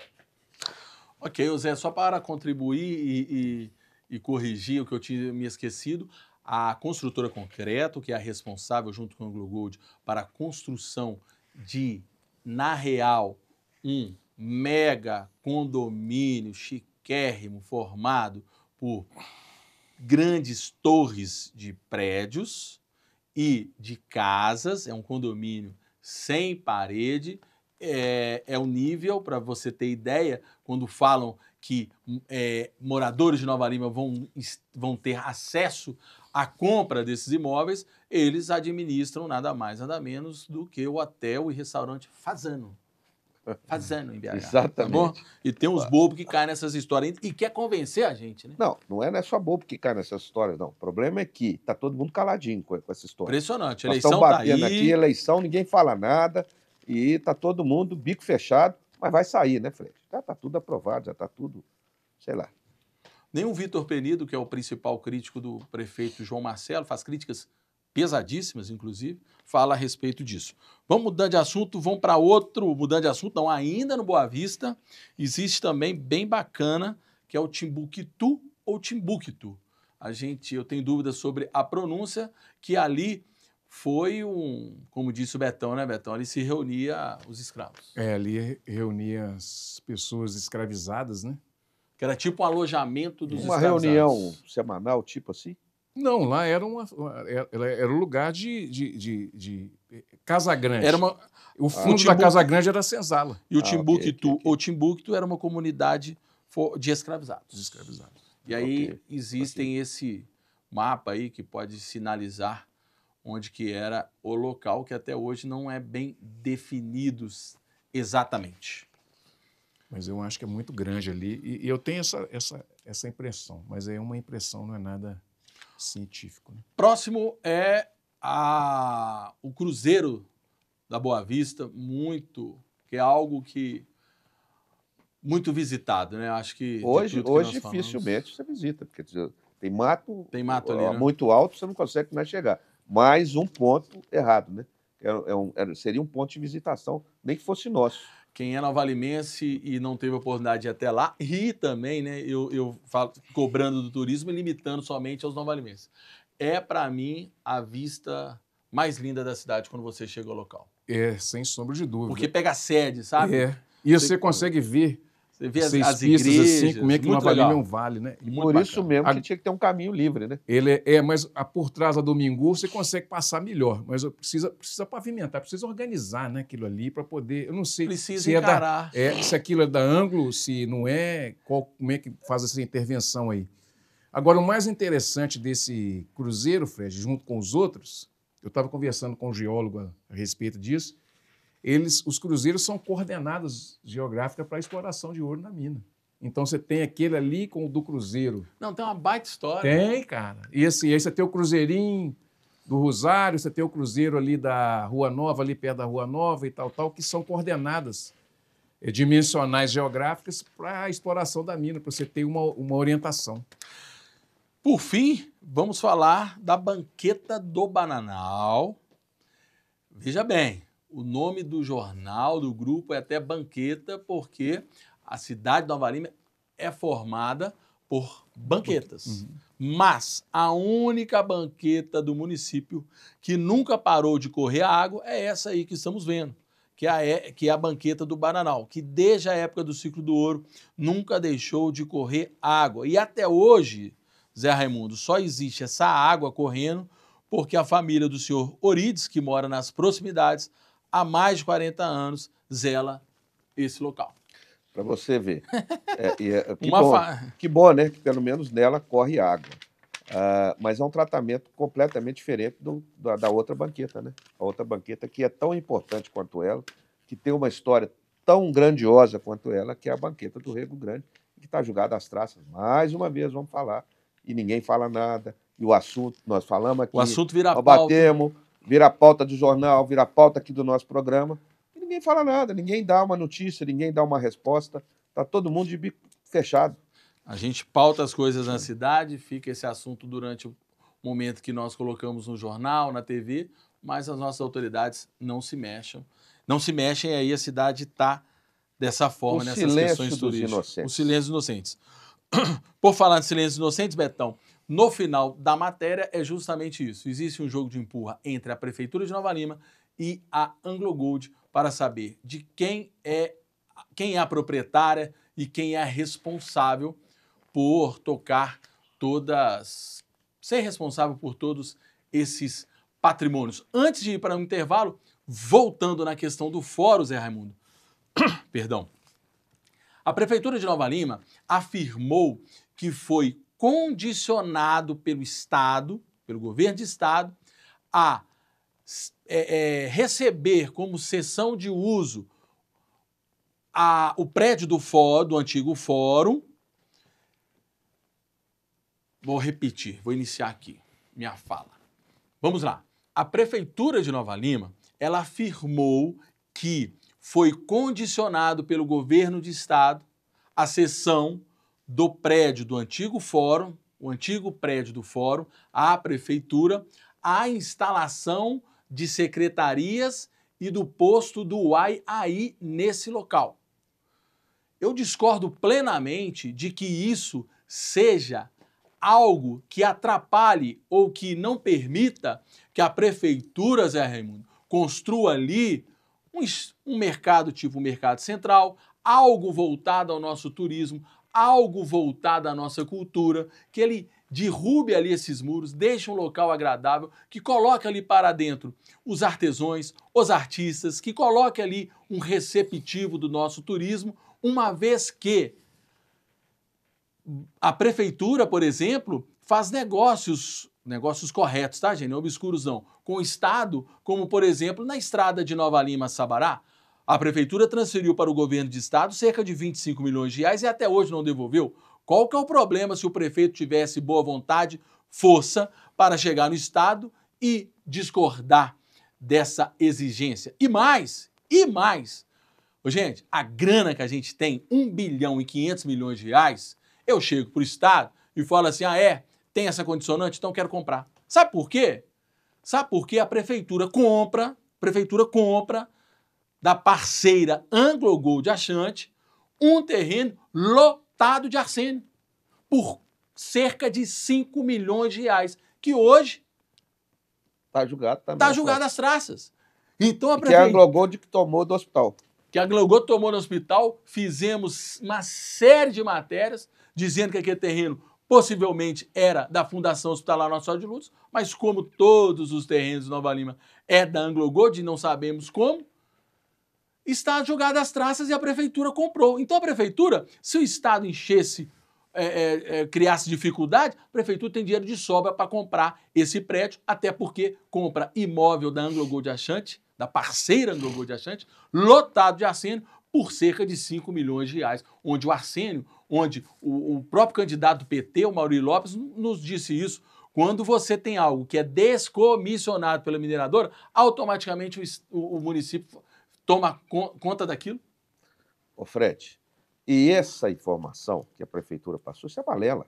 Ok, Zé, só para contribuir e corrigir o que eu tinha me esquecido, a construtora Concreto, que é a responsável, junto com a Anglo Gold, para a construção de, na real, um mega condomínio chiquérrimo formado por grandes torres de prédios e de casas, é um condomínio sem parede. É o nível, para você ter ideia, quando falam que moradores de Nova Lima vão ter acesso à compra desses imóveis, eles administram nada mais, nada menos do que o hotel e restaurante Fazano. Fazano em BH. Exatamente. Tá bom? E tem uns bobos que caem nessas histórias e quer convencer a gente, né? Não é só bobo que cai nessas histórias, não. O problema é que tá todo mundo caladinho com essa história. Impressionante. A Nós eleição estamos tá batendo aí. aqui, eleição, ninguém fala nada e tá todo mundo bico fechado, mas vai sair, né, Fred? Já tá tudo aprovado, já tá tudo, sei lá. Nem o Vitor Penido, que é o principal crítico do prefeito João Marcelo, faz críticas pesadíssimas, inclusive, fala a respeito disso. Vamos mudando de assunto, vamos para outro, mudando de assunto, não, ainda no Boa Vista, existe também bem bacana, que é o Timbuktu ou Timbuktu. Eu tenho dúvidas sobre a pronúncia, que ali foi como disse o Betão, né, Betão? Ali se reunia os escravos. Ali reunia as pessoas escravizadas, né? Que era tipo um alojamento dos Uma escravizados. reunião semanal, tipo assim? Não, lá era era um lugar de Casa Grande. O fundo da Casa Grande era a senzala. E o Timbuktu ou Timbuktu era uma comunidade de escravizados. E aí existem esse mapa aí que pode sinalizar onde que era o local, que até hoje não é bem definido exatamente. Mas eu acho que é muito grande ali. E eu tenho essa impressão, mas é uma impressão, não é nada científico. Né? Próximo é o Cruzeiro da Boa Vista, que é algo que muito visitado, né? Acho que hoje dificilmente você visita, porque tem mato ali, né? muito alto, você não consegue mais chegar. mais um ponto errado, né? Seria um ponto de visitação, nem que fosse nosso. Quem é novalimense e não teve oportunidade de ir até lá, e também, né, eu falo, cobrando do turismo e limitando somente aos novalimenses. É, para mim, a vista mais linda da cidade quando você chega ao local. É, sem sombra de dúvida. Porque pega a sede, sabe? É. E você consegue ver Você vê as as pistas igrejas, assim, como é que muito Nova Lima é legal. um vale, né? E por isso mesmo que tinha que ter um caminho livre, né? Ele mas por trás da Domingu você consegue passar melhor, mas precisa pavimentar, precisa organizar, né, aquilo ali para poder, eu não sei Precisa se encarar. se aquilo é da ângulo, se não é, como é que faz essa intervenção aí. Agora, o mais interessante desse cruzeiro, Fred, junto com os outros, eu estava conversando com um geólogo a respeito disso, os cruzeiros são coordenadas geográficas para a exploração de ouro na mina. Então você tem aquele ali com o do cruzeiro. Não, tem uma baita história. Tem, cara. E assim, aí você tem o cruzeirinho do Rosário, você tem o cruzeiro ali da Rua Nova, ali perto da Rua Nova e tal, que são coordenadas dimensionais geográficas para a exploração da mina, para você ter uma orientação. Por fim, vamos falar da Banqueta do Bananal. Veja bem, o nome do jornal, do grupo, é até Banqueta, porque a cidade de Nova Lima é formada por banquetas. Mas a única banqueta do município que nunca parou de correr a água é essa aí que estamos vendo, que é a Banqueta do Bananal, que desde a época do Ciclo do Ouro nunca deixou de correr água. E até hoje, Zé Raimundo, só existe essa água correndo porque a família do senhor Orides, que mora nas proximidades, há mais de 40 anos, zela esse local. Para você ver. Que Uma bom, né? Que pelo menos nela corre água. Mas é um tratamento completamente diferente da outra banqueta, né? A outra banqueta que é tão importante quanto ela, que tem uma história tão grandiosa quanto ela, que é a banqueta do Rego Grande, que está jogada às traças. Mais uma vez, vamos falar. E ninguém fala nada. E o assunto, nós falamos aqui. O assunto vira nós pauta. batemos, vira pauta do jornal, vira pauta aqui do nosso programa. E ninguém fala nada, ninguém dá uma notícia, ninguém dá uma resposta. Está todo mundo de bico fechado. A gente pauta as coisas na cidade, fica esse assunto durante o momento que nós colocamos no jornal, na TV, mas as nossas autoridades não se mexem. Não se mexem, e aí a cidade está dessa forma, nessas questões turísticas. O silêncio dos inocentes. Por falar de silêncio dos inocentes, Betão, no final da matéria é justamente isso. Existe um jogo de empurra entre a Prefeitura de Nova Lima e a Anglo Gold para saber de quem é a proprietária e quem é a responsável por ser responsável por todos esses patrimônios. Antes de ir para um intervalo, voltando na questão do fórum, Zé Raimundo, perdão, a Prefeitura de Nova Lima afirmou que foi condicionado pelo Estado, pelo governo de Estado, a receber como cessão de uso o prédio do antigo fórum. Vou repetir, vou iniciar aqui minha fala. Vamos lá. A Prefeitura de Nova Lima, ela afirmou que foi condicionado pelo governo de Estado a cessão do prédio do antigo fórum, o antigo prédio do fórum, à Prefeitura, a instalação de secretarias e do posto do UAI aí nesse local. Eu discordo plenamente de que isso seja algo que atrapalhe ou que não permita que a Prefeitura, Zé Raimundo, construa ali um mercado tipo o Mercado Central, algo voltado ao nosso turismo, algo voltado à nossa cultura, que ele derrube ali esses muros, deixe um local agradável, que coloque ali para dentro os artesãos, os artistas, que coloque ali um receptivo do nosso turismo, uma vez que a Prefeitura, por exemplo, faz negócios corretos, tá, gente? Não obscuros não. Com o Estado, como, por exemplo, na estrada de Nova Lima a Sabará, a Prefeitura transferiu para o governo de Estado cerca de 25 milhões de reais e até hoje não devolveu. Qual que é o problema se o prefeito tivesse boa vontade, força, para chegar no Estado e discordar dessa exigência? E mais, gente, a grana que a gente tem, 1 bilhão e 500 milhões de reais, eu chego para o Estado e falo assim, tem essa condicionante, então quero comprar. Sabe por quê? Sabe por quê? A prefeitura compra da parceira Anglo Gold Ashanti um terreno lotado de arsênio por cerca de 5 milhões de reais, que hoje Está julgado também. está julgado às traças. Então a Que é a Anglo Gold que tomou do hospital. Que a Anglo Gold tomou no hospital, fizemos uma série de matérias dizendo que aquele terreno possivelmente era da Fundação Hospitalar Nossa Senhora de Lourdes, mas como todos os terrenos de Nova Lima é da Anglo Gold e não sabemos como, está jogado às traças e a prefeitura comprou. Então a prefeitura, se o Estado enchesse, criasse dificuldade, a prefeitura tem dinheiro de sobra para comprar esse prédio, até porque compra imóvel da Anglo Gold Ashanti, da parceira Anglo Gold Ashanti, lotado de arsênio por cerca de 5 milhões de reais, onde o arsênio, onde o próprio candidato do PT, o Maurício Lopes, nos disse isso. Quando você tem algo que é descomissionado pela mineradora, automaticamente o município toma conta daquilo? Ô Fred, e essa informação que a prefeitura passou, isso é balela.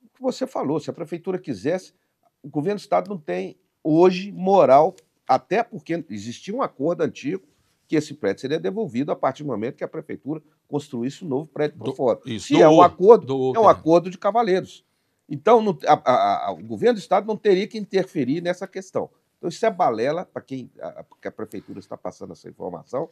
O que você falou, se a prefeitura quisesse, o governo do estado não tem hoje moral, até porque existia um acordo antigo que esse prédio seria devolvido a partir do momento que a prefeitura construísse um novo prédio por fora. Se é um acordo, é um acordo de cavaleiros. Então, o governo do estado não teria que interferir nessa questão. Então, isso é balela, para quem porque a prefeitura está passando essa informação.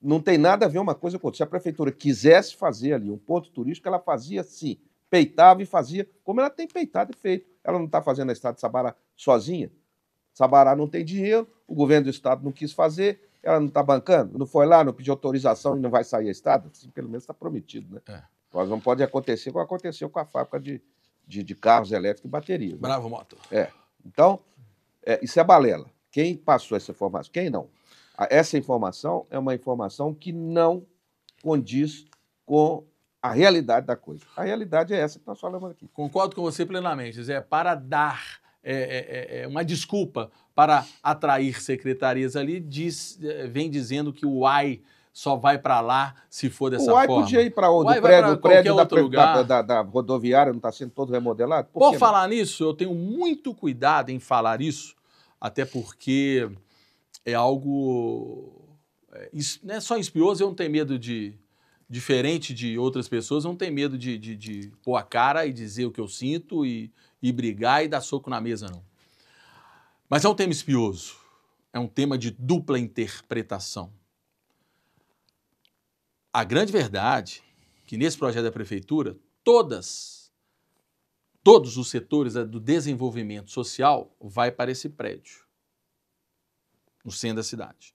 Não tem nada a ver uma coisa com outra. Se a prefeitura quisesse fazer ali um ponto turístico, ela fazia sim, peitava e fazia, como ela tem peitado e feito. Ela não está fazendo a estrada de Sabará sozinha. Sabará não tem dinheiro, o governo do estado não quis fazer, ela não está bancando, não foi lá, não pediu autorização e não vai sair a estrada? Assim, pelo menos está prometido, né? Mas não pode acontecer como aconteceu com a fábrica de carros elétricos e baterias. Né? Bravo, Moto. Então, isso é balela. Quem passou essa informação? Quem não? Essa informação é uma informação que não condiz com a realidade da coisa. A realidade é essa que nós falamos aqui. Concordo com você plenamente, Zé. Para dar uma desculpa para atrair secretarias ali, vem dizendo que o AI só vai para lá se for dessa forma. O AI podia ir para onde? O prédio da rodoviária não está sendo todo remodelado? Por falar nisso, eu tenho muito cuidado em falar isso, até porque é algo... não é só espioso, eu não tenho medo de... Diferente de outras pessoas, eu não tenho medo de pôr a cara e dizer o que eu sinto e brigar e dar soco na mesa, não. Mas é um tema espioso, é um tema de dupla interpretação. A grande verdade é que nesse projeto da prefeitura, todos os setores do desenvolvimento social vai para esse prédio, no centro da cidade.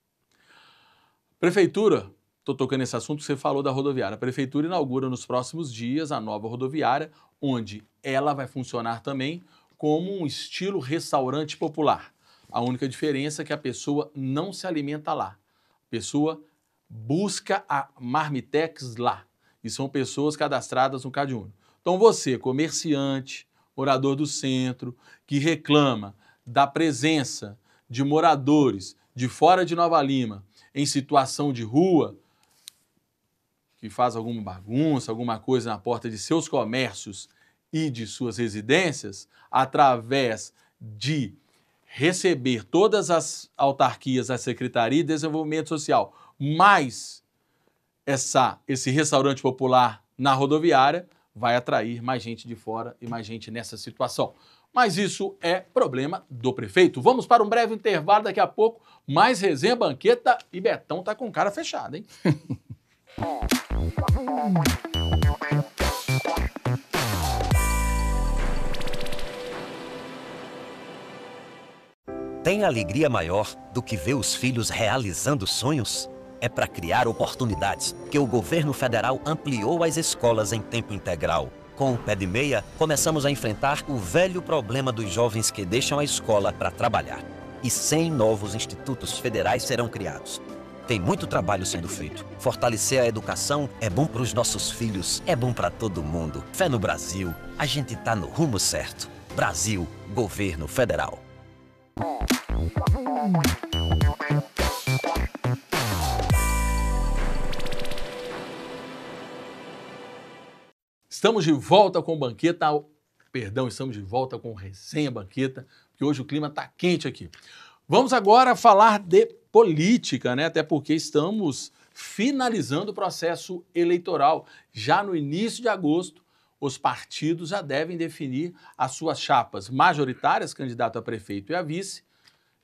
Prefeitura, estou tocando nesse assunto, você falou da rodoviária. A prefeitura inaugura nos próximos dias a nova rodoviária, onde ela vai funcionar também como um estilo restaurante popular. A única diferença é que a pessoa não se alimenta lá. A pessoa busca a Marmitex lá. E são pessoas cadastradas no CadÚnico. Então você, comerciante, morador do centro, que reclama da presença de moradores de fora de Nova Lima em situação de rua, que faz alguma bagunça, alguma coisa na porta de seus comércios e de suas residências, através de receber todas as autarquias da Secretaria de Desenvolvimento Social, mais esse restaurante popular na rodoviária, vai atrair mais gente de fora e mais gente nessa situação. Mas isso é problema do prefeito. Vamos para um breve intervalo, daqui a pouco, mais resenha, banqueta e Betão tá com cara fechada, hein? Tem alegria maior do que ver os filhos realizando sonhos? É para criar oportunidades que o governo federal ampliou as escolas em tempo integral. Com o Pé de Meia, começamos a enfrentar o velho problema dos jovens que deixam a escola para trabalhar. E 100 novos institutos federais serão criados. Tem muito trabalho sendo feito. Fortalecer a educação é bom para os nossos filhos, é bom para todo mundo. Fé no Brasil, a gente tá no rumo certo. Brasil, Governo Federal. Estamos de volta com Banqueta, estamos de volta com Resenha Banqueta, porque hoje o clima está quente aqui. Vamos agora falar de política, né? Até porque estamos finalizando o processo eleitoral. Já no início de agosto, os partidos já devem definir as suas chapas majoritárias, candidato a prefeito e a vice,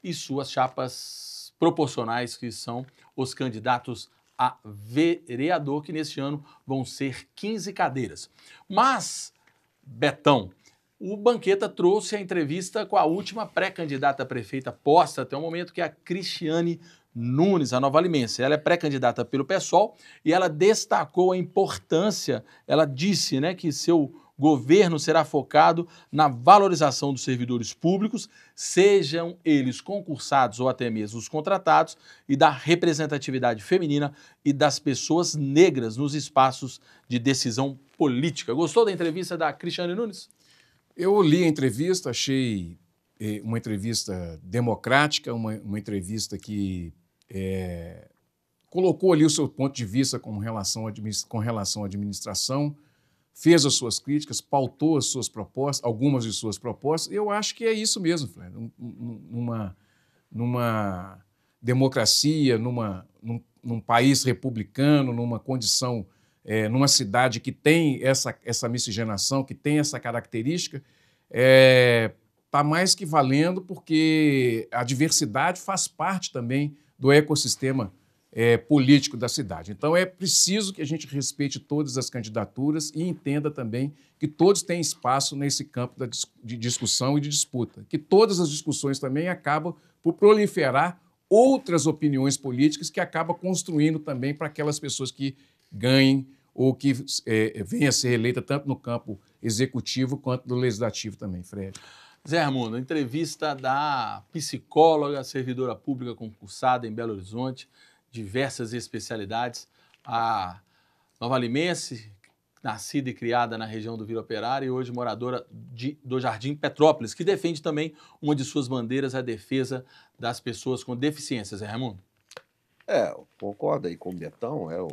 e suas chapas proporcionais, que são os candidatos a vereador, que neste ano vão ser 15 cadeiras. Mas, Betão, o Banqueta trouxe a entrevista com a última pré-candidata a prefeita posta até o momento, que é a Cristiane Nunes, a novalimense. Ela é pré-candidata pelo PSOL e ela destacou a importância, ela disse, né, que seu governo será focado na valorização dos servidores públicos, sejam eles concursados ou até mesmo os contratados, e da representatividade feminina e das pessoas negras nos espaços de decisão política. Gostou da entrevista da Cristiane Nunes? Eu li a entrevista, achei uma entrevista democrática, uma entrevista que colocou ali o seu ponto de vista com relação à administração, fez as suas críticas, pautou as suas propostas, algumas de suas propostas. Eu acho que é isso mesmo, Fred. Numa democracia, num país republicano, numa condição, numa cidade que tem essa miscigenação, que tem essa característica, está mais que valendo, porque a diversidade faz parte também do ecossistema político da cidade. Então, é preciso que a gente respeite todas as candidaturas e entenda também que todos têm espaço nesse campo de discussão e de disputa, que todas as discussões também acabam por proliferar outras opiniões políticas que acabam construindo também para aquelas pessoas que ganhem ou que venham a ser eleita tanto no campo executivo quanto no legislativo também, Fred. Zé Raimundo, entrevista da psicóloga, servidora pública concursada em Belo Horizonte, diversas especialidades, a novalimense, nascida e criada na região do Vila Operária e hoje moradora do Jardim Petrópolis, que defende também uma de suas bandeiras, a defesa das pessoas com deficiências, Zé Raimundo? Eu concordo aí com o Betão, ela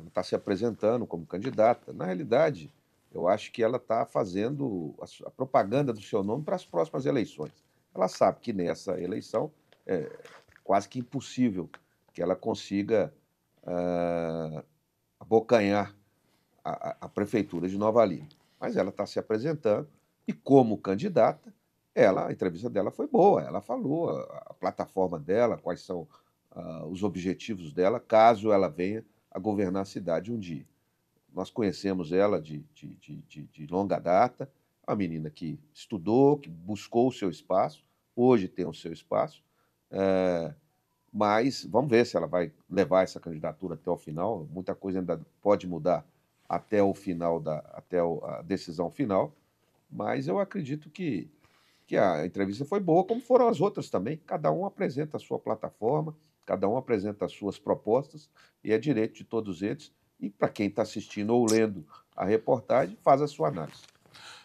está se apresentando como candidata. Na realidade, eu acho que ela está fazendo a propaganda do seu nome para as próximas eleições. Ela sabe que nessa eleição é quase que impossível que ela consiga abocanhar a prefeitura de Nova Lima. Mas ela está se apresentando e, como candidata, a entrevista dela foi boa. Ela falou a plataforma dela, quais são os objetivos dela, caso ela venha a governar a cidade um dia. Nós conhecemos ela de longa data, uma menina que estudou, que buscou o seu espaço, hoje tem o seu espaço, mas vamos ver se ela vai levar essa candidatura até o final. Muita coisa ainda pode mudar até o final, até a decisão final, mas eu acredito que a entrevista foi boa, como foram as outras também. Cada um apresenta a sua plataforma, cada um apresenta as suas propostas, e é direito de todos eles. E para quem está assistindo ou lendo a reportagem, faz a sua análise.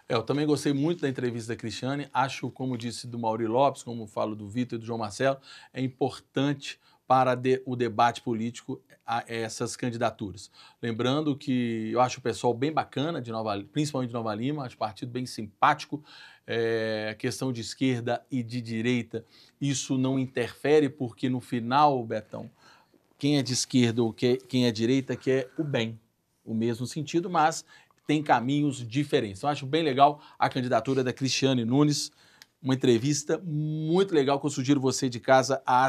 Eu também gostei muito da entrevista da Cristiane. Acho, como disse do Mauri Lopes, como falo do Vitor e do João Marcelo, é importante para o debate político essas candidaturas. Lembrando que eu acho o pessoal bem bacana, principalmente de Nova Lima, acho o partido bem simpático. Questão de esquerda e de direita, isso não interfere, porque no final, Betão, quem é de esquerda ou quem é de direita quer o bem, o mesmo sentido, mas tem caminhos diferentes. Então, acho bem legal a candidatura da Cristiane Nunes, uma entrevista muito legal que eu sugiro você de casa a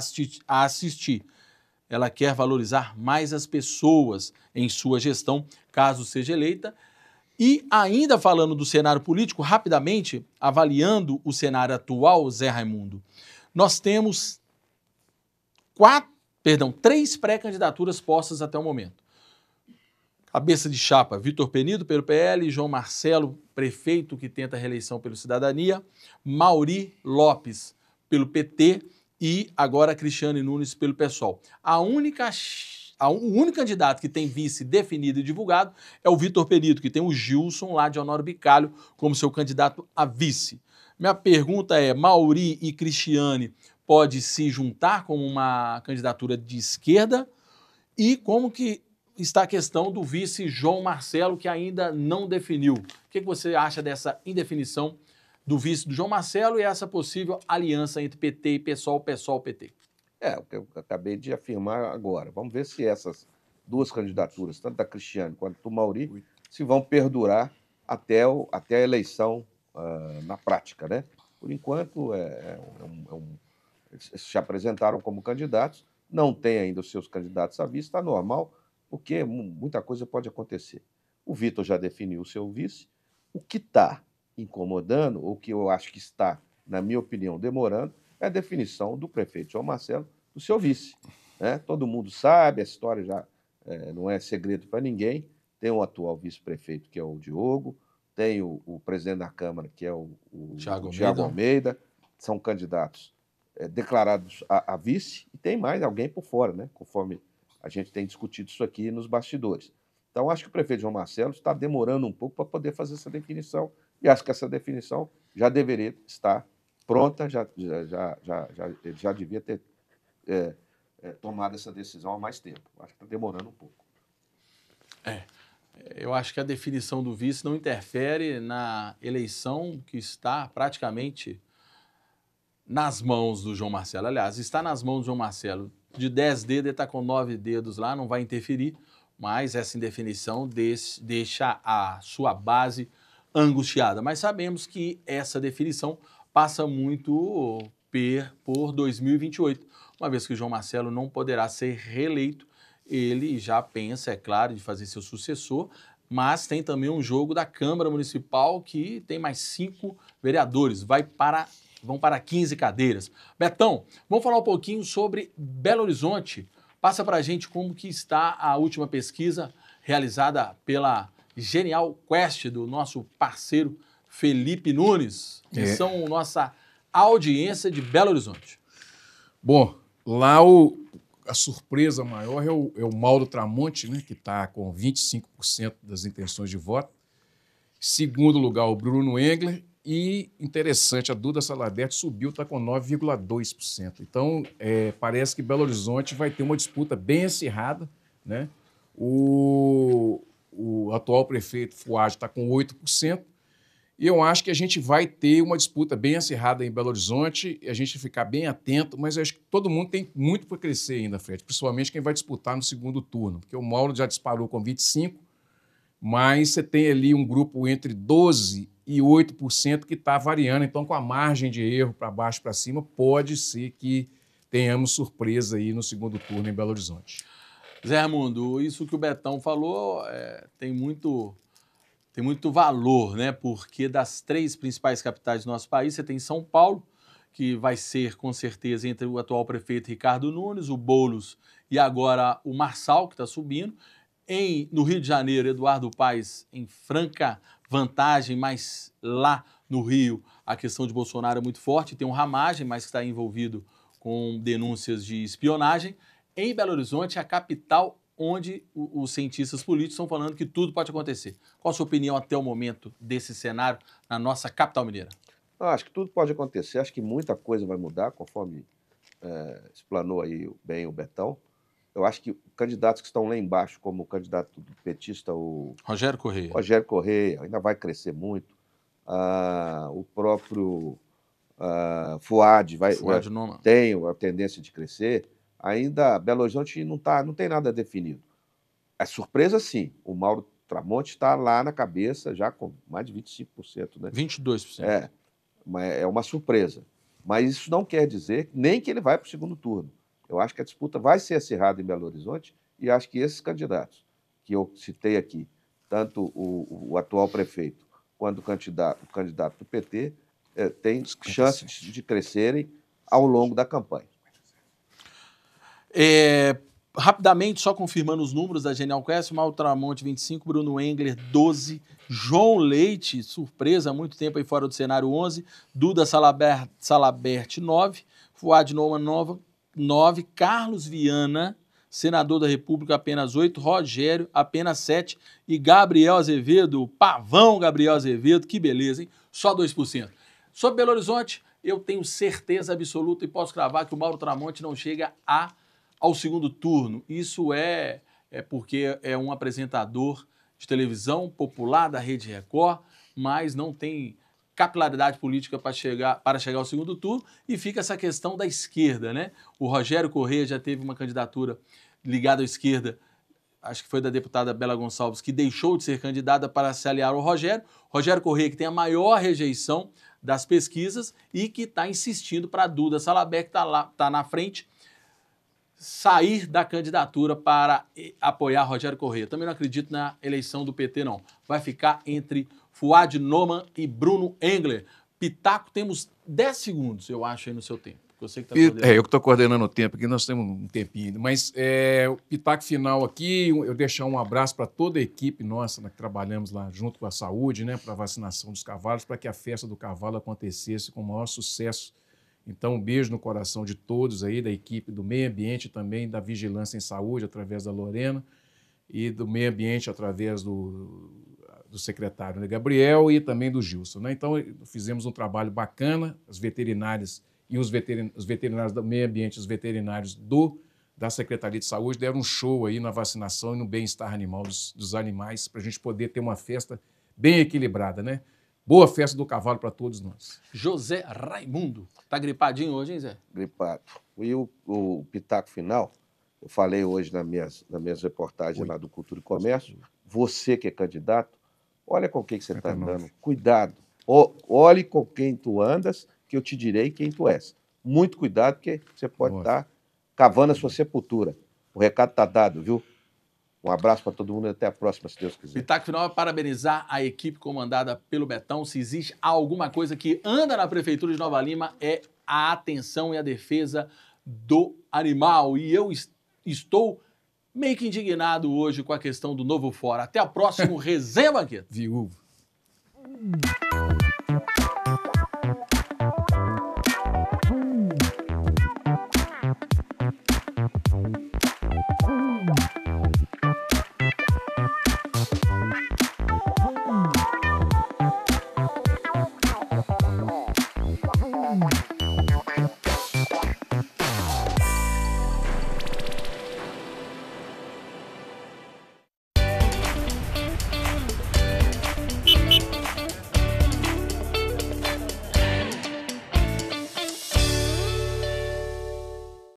assistir. Ela quer valorizar mais as pessoas em sua gestão, caso seja eleita. E ainda falando do cenário político, rapidamente, avaliando o cenário atual, Zé Raimundo, nós temos 3 pré-candidaturas postas até o momento. Cabeça de chapa, Vitor Penido, pelo PL, João Marcelo, prefeito que tenta a reeleição pelo Cidadania, Mauri Lopes, pelo PT, e agora Cristiane Nunes, pelo PSOL. O único candidato que tem vice definido e divulgado é o Vitor Penido, que tem o Gilson, lá de Honório Bicalho, como seu candidato a vice. Minha pergunta é, Mauri e Cristiane pode se juntar como uma candidatura de esquerda? E como que está a questão do vice João Marcelo, que ainda não definiu? O que você acha dessa indefinição do vice do João Marcelo e essa possível aliança entre PT e PSOL, PSOL-PT. É, o que eu acabei de afirmar agora. Vamos ver se essas duas candidaturas, tanto da Cristiane quanto do Mauri, se vão perdurar até a eleição na prática, né? Por enquanto, eles se apresentaram como candidatos, não tem ainda os seus candidatos à vista, está normal, porque muita coisa pode acontecer. O Vitor já definiu o seu vice. O que está incomodando, ou que eu acho que está, na minha opinião, demorando, é a definição do prefeito João Marcelo do seu vice. Né? Todo mundo sabe, a história já não é segredo para ninguém. Tem o atual vice-prefeito, que é o Diogo, tem o presidente da Câmara, que é o Thiago Almeida. São candidatos declarados a vice, e tem mais alguém por fora, né? Conforme a gente tem discutido isso aqui nos bastidores. Então, acho que o prefeito João Marcelo está demorando um pouco para poder fazer essa definição, e acho que essa definição já deveria estar pronta, ele já devia ter tomado essa decisão há mais tempo. Acho que está demorando um pouco. Eu acho que a definição do vice não interfere na eleição que está praticamente nas mãos do João Marcelo. Aliás, está nas mãos do João Marcelo. De 10 dedos, ele está com 9 dedos lá, não vai interferir, mas essa indefinição deixa a sua base angustiada. Mas sabemos que essa definição passa muito por 2028, uma vez que o João Marcelo não poderá ser reeleito. Ele já pensa, é claro, de fazer seu sucessor, mas tem também um jogo da Câmara Municipal que tem mais 5 vereadores, vão para 15 cadeiras. Betão, vamos falar um pouquinho sobre Belo Horizonte. Passa para a gente como que está a última pesquisa realizada pela Genial Quest, do nosso parceiro Felipe Nunes, que são nossa audiência de Belo Horizonte. Bom, lá a surpresa maior é o Mauro Tramonte, né, que está com 25% das intenções de voto. Segundo lugar, o Bruno Engler. E, interessante, a Duda Salabert subiu, está com 9,2%. Então, parece que Belo Horizonte vai ter uma disputa bem acirrada, né? O atual prefeito Fuad está com 8%. E eu acho que a gente vai ter uma disputa bem acirrada em Belo Horizonte, e a gente ficar bem atento, mas eu acho que todo mundo tem muito para crescer ainda, Fred, principalmente quem vai disputar no segundo turno, porque o Mauro já disparou com 25%, mas você tem ali um grupo entre 12% e 8% que está variando, então com a margem de erro para baixo para cima, pode ser que tenhamos surpresa aí no segundo turno em Belo Horizonte. Zé Raimundo, isso que o Betão falou tem muito valor, né? Porque das 3 principais capitais do nosso país, você tem São Paulo, que vai ser, com certeza, entre o atual prefeito Ricardo Nunes, o Boulos e agora o Marçal, que está subindo. No Rio de Janeiro, Eduardo Paes em franca vantagem, mas lá no Rio a questão de Bolsonaro é muito forte. Tem um Ramagem, mas que está envolvido com denúncias de espionagem. Em Belo Horizonte, a capital onde os cientistas políticos estão falando que tudo pode acontecer. Qual a sua opinião até o momento desse cenário na nossa capital mineira? Acho que tudo pode acontecer, acho que muita coisa vai mudar, conforme explanou aí bem o Betão. Eu acho que candidatos que estão lá embaixo, como o candidato petista, o Rogério Correia, ainda vai crescer muito. O próprio Fuad tem a tendência de crescer. Ainda Belo Horizonte não tem nada definido. É surpresa, sim. O Mauro Tramonte está lá na cabeça, já com mais de 25%. Né? 22%. É uma surpresa. Mas isso não quer dizer nem que ele vai para o segundo turno. Eu acho que a disputa vai ser acirrada em Belo Horizonte e acho que esses candidatos que eu citei aqui, tanto o atual prefeito quanto o candidato do PT, têm chance de crescerem ao longo da campanha. Rapidamente, só confirmando os números da Genial Quest, Mauro Tramonte 25, Bruno Engler 12, João Leite, surpresa, há muito tempo aí fora do cenário 11, Duda Salabert 9, Fuad Noman 9, Carlos Viana, senador da República, apenas 8, Rogério, apenas 7, e Gabriel Azevedo, pavão Gabriel Azevedo, que beleza, hein? Só 2%. Sobre Belo Horizonte, eu tenho certeza absoluta e posso cravar que o Mauro Tramonte não chega ao segundo turno. Isso é porque é um apresentador de televisão popular da Rede Record, mas não tem capilaridade política para chegar ao segundo turno, e fica essa questão da esquerda, né? O Rogério Corrêa já teve uma candidatura ligada à esquerda, acho que foi da deputada Bela Gonçalves, que deixou de ser candidata para se aliar ao Rogério. Rogério Corrêa, que tem a maior rejeição das pesquisas e que está insistindo para a Duda Salabert, que está na frente, sair da candidatura para apoiar Rogério Corrêa. Também não acredito na eleição do PT, não. Vai ficar entre Fuad Noman e Bruno Engler. Pitaco, temos 10 segundos, eu acho, aí no seu tempo. Você que tá eu que estou coordenando o tempo aqui, nós temos um tempinho. Mas o pitaco final aqui, eu deixar um abraço para toda a equipe nossa, né, que trabalhamos lá junto com a saúde, né, para a vacinação dos cavalos, para que a festa do cavalo acontecesse com o maior sucesso. Então, um beijo no coração de todos aí, da equipe do meio ambiente também, da vigilância em saúde, através da Lorena, e do meio ambiente através do secretário, né, Gabriel, e também do Gilson, né? Então, fizemos um trabalho bacana, as veterinárias e os veterinários do meio ambiente, os veterinários da Secretaria de Saúde deram um show aí na vacinação e no bem-estar animal dos animais, para a gente poder ter uma festa bem equilibrada, né? Boa festa do cavalo para todos nós. José Raimundo. Tá gripadinho hoje, hein, Zé? Gripado. E o pitaco final, eu falei hoje nas minhas reportagens lá do Cultura e Comércio, você que é candidato, olha com quem que você está andando. Cuidado. Olhe com quem tu andas, que eu te direi quem tu és. Muito cuidado, porque você pode estar cavando a sua sepultura. O recado está dado, viu? Um abraço para todo mundo e até a próxima, se Deus quiser. Pitaco final é parabenizar a equipe comandada pelo Betão. Se existe alguma coisa que anda na Prefeitura de Nova Lima, é a atenção e a defesa do animal. E eu estou meio que indignado hoje com a questão do novo fora. Até a próxima Resenha Banqueta. Viúvo.